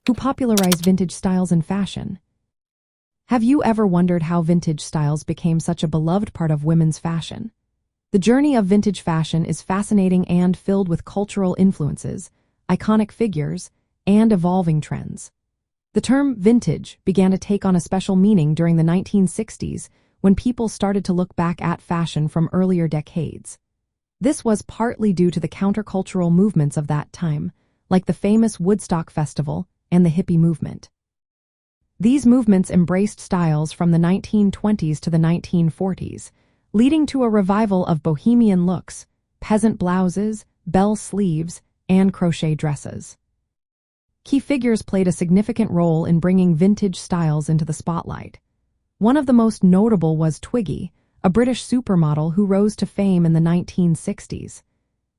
who popularized vintage styles in fashion. Have you ever wondered how vintage styles became such a beloved part of women's fashion? The journey of vintage fashion is fascinating and filled with cultural influences, iconic figures, and evolving trends. The term vintage began to take on a special meaning during the 1960s when people started to look back at fashion from earlier decades. This was partly due to the countercultural movements of that time, like the famous Woodstock Festival and the hippie movement. These movements embraced styles from the 1920s to the 1940s, leading to a revival of bohemian looks, peasant blouses, bell sleeves, and crochet dresses. Key figures played a significant role in bringing vintage styles into the spotlight. One of the most notable was Twiggy, a British supermodel who rose to fame in the 1960s.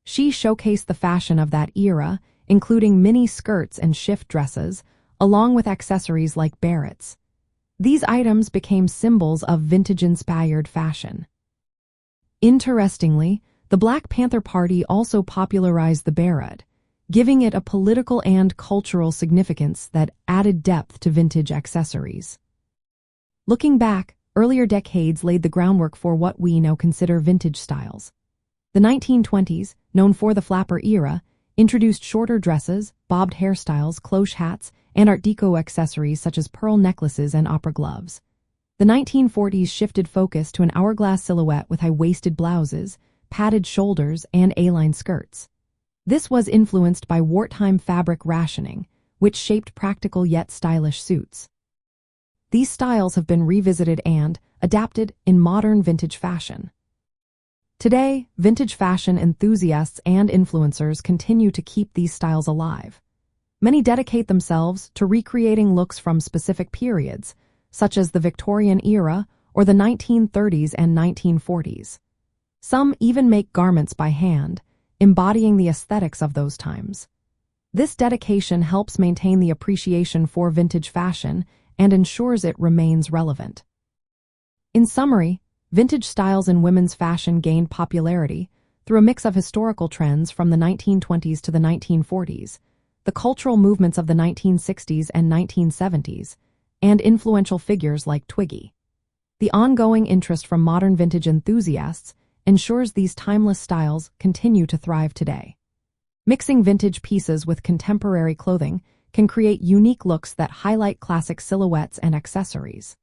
She showcased the fashion of that era, including mini skirts and shift dresses, along with accessories like barrettes. These items became symbols of vintage-inspired fashion. Interestingly, the Black Panther Party also popularized the beret, giving it a political and cultural significance that added depth to vintage accessories. Looking back, earlier decades laid the groundwork for what we now consider vintage styles. The 1920s, known for the flapper era, introduced shorter dresses, bobbed hairstyles, cloche hats, and Art Deco accessories such as pearl necklaces and opera gloves. The 1940s shifted focus to an hourglass silhouette with high-waisted blouses, padded shoulders, and A-line skirts. This was influenced by wartime fabric rationing, which shaped practical yet stylish suits. These styles have been revisited and adapted in modern vintage fashion. Today, vintage fashion enthusiasts and influencers continue to keep these styles alive. Many dedicate themselves to recreating looks from specific periods, such as the Victorian era or the 1930s and 1940s. Some even make garments by hand, embodying the aesthetics of those times. This dedication helps maintain the appreciation for vintage fashion and ensures it remains relevant. In summary, vintage styles in women's fashion gained popularity through a mix of historical trends from the 1920s to the 1940s, the cultural movements of the 1960s and 1970s, and influential figures like Twiggy. The ongoing interest from modern vintage enthusiasts ensures these timeless styles continue to thrive today. Mixing vintage pieces with contemporary clothing can create unique looks that highlight classic silhouettes and accessories.